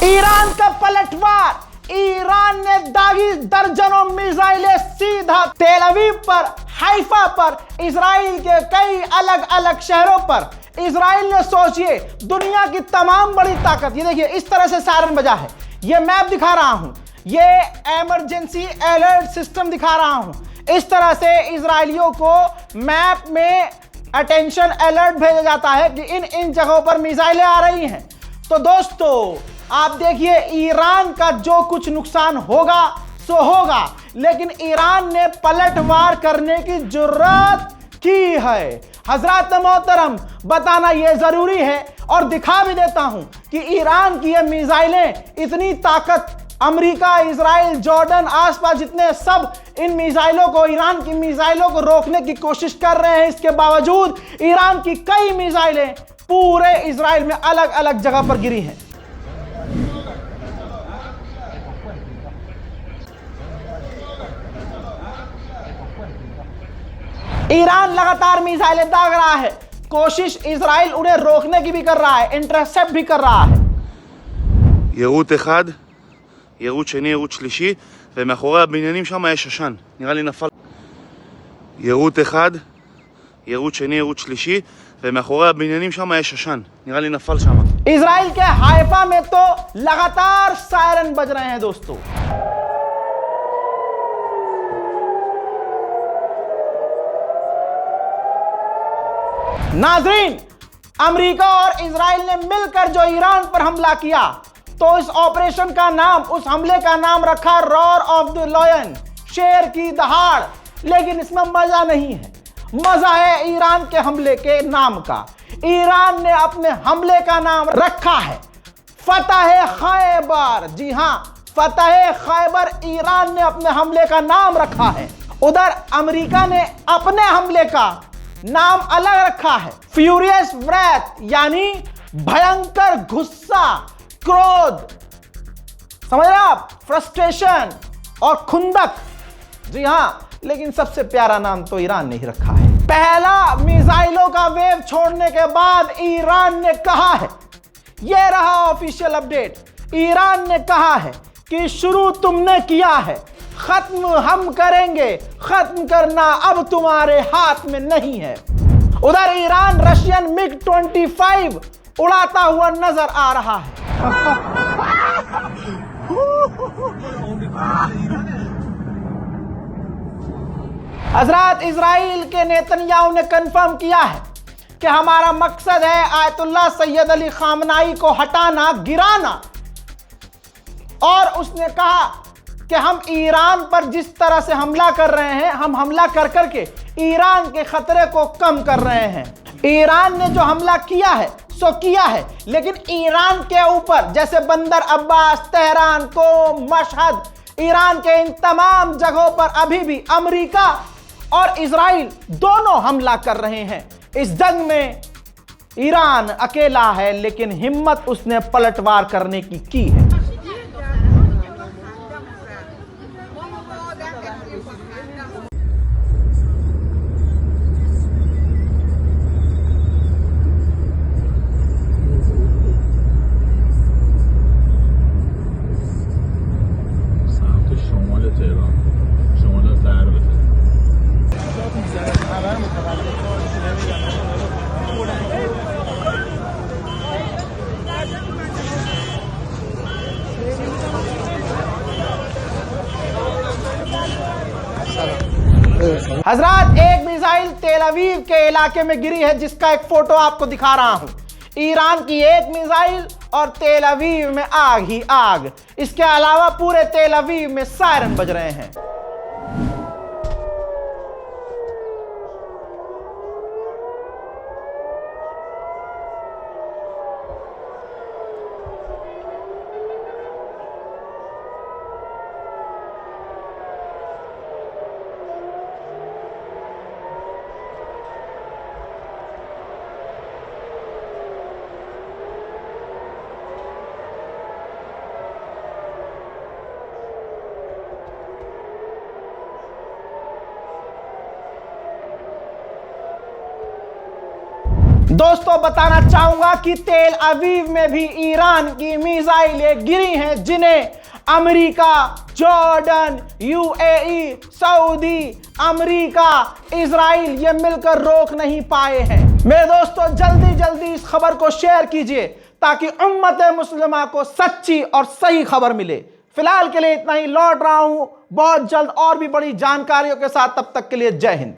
Iran का पलटवार, Iran ने दागी दर्जनों मिसाइलें सीधा तेल अवीव पर, हाइफा पर, इजराइल के कई अलग अलग शहरों पर। इजराइल ने, सोचिए, दुनिया की तमाम बड़ी ताकत, ये देखिए इस तरह से सायरन बजा है, ये मैप दिखा रहा हूं, ये इमरजेंसी अलर्ट सिस्टम दिखा रहा हूं। इस तरह से इजराइलियों को मैप में अटेंशन अलर्ट भेजा जाता है कि इन इन जगहों पर मिसाइलें आ रही हैं। तो दोस्तों आप देखिए, ईरान का जो कुछ नुकसान होगा सो होगा, लेकिन ईरान ने पलटवार करने की जुर्रत की है। हजरत मोहतरम, बताना यह जरूरी है और दिखा भी देता हूं कि ईरान की ये मिसाइलें, इतनी ताकत, अमेरिका, इजराइल, जॉर्डन, आसपास जितने सब इन मिसाइलों को, ईरान की मिसाइलों को रोकने की कोशिश कर रहे हैं। इसके बावजूद ईरान की कई मिसाइलें पूरे इजराइल में अलग अलग जगह पर गिरी हैं। ईरान लगातार मिसाइलें दाग रहा है, कोशिश इजराइल उन्हें रोकने की भी कर रहा है, इंटरसेप्ट भी कर रहा है। יירוט אחד, יירוט שני, יירוט שלישי, ומאחורי הבניינים שם יש עשן, נראה לי נפל. יירוט אחד, יירוט שני, יירוט שלישי, ומאחורי הבניינים שם יש עשן, נראה לי נפל שם. इजराइल के हाइफा में तो लगातार सायरन बज रहे हैं दोस्तों। नाजरीन, अमेरिका और इजराइल ने मिलकर जो ईरान पर हमला किया, तो इस ऑपरेशन का नाम, उस हमले का नाम रखा रॉर ऑफ द लायन, शेर की दहाड़। लेकिन इसमें मजा नहीं है, मजा है ईरान के हमले के नाम का। ईरान ने अपने हमले का नाम रखा है फतह खैबर। जी हां, फतह खैबर ईरान ने अपने हमले का नाम रखा है। उधर अमेरिका ने अपने हमले का नाम अलग रखा है, फ्यूरियस व्रेथ, यानी भयंकर गुस्सा, क्रोध, समझ रहे आप, फ्रस्ट्रेशन और खुंदक। जी हां, लेकिन सबसे प्यारा नाम तो ईरान ने ही रखा है। पहला मिसाइलों का वेव छोड़ने के बाद ईरान ने कहा है, यह रहा ऑफिशियल अपडेट, ईरान ने कहा है कि शुरू तुमने किया है, खत्म हम करेंगे, खत्म करना अब तुम्हारे हाथ में नहीं है। उधर ईरान रशियन MiG-25 उड़ाता हुआ नजर आ रहा है। हजरत इजराइल के नेतन्याहू ने कंफर्म किया है कि हमारा मकसद है आयतुल्लाह सैयद अली खामनाई को हटाना, गिराना। और उसने कहा कि हम ईरान पर जिस तरह से हमला कर रहे हैं, हम हमला कर करके ईरान के खतरे को कम कर रहे हैं। ईरान ने जो हमला किया है सो किया है, लेकिन ईरान के ऊपर जैसे बंदर अब्बास, तेहरान को, मशहद, ईरान के इन तमाम जगहों पर अभी भी अमेरिका और इजराइल दोनों हमला कर रहे हैं। इस जंग में ईरान अकेला है, लेकिन हिम्मत उसने पलटवार करने की है। हजरत, एक मिसाइल तेल अवीव के इलाके में गिरी है, जिसका एक फोटो आपको दिखा रहा हूं। ईरान की एक मिसाइल और तेल अवीव में आग ही आग। इसके अलावा पूरे तेल अवीव में सायरन बज रहे हैं। दोस्तों बताना चाहूंगा कि तेल अवीव में भी ईरान की मिसाइलें गिरी हैं, जिन्हें America, Jordan, UAE, Saudi, America, Israel ये मिलकर रोक नहीं पाए हैं। मेरे दोस्तों जल्दी जल्दी इस खबर को शेयर कीजिए ताकि उम्मत मुस्लिमा को सच्ची और सही खबर मिले। फिलहाल के लिए इतना ही, लौट रहा हूं बहुत जल्द और भी बड़ी जानकारियों के साथ। तब तक के लिए जय हिंद।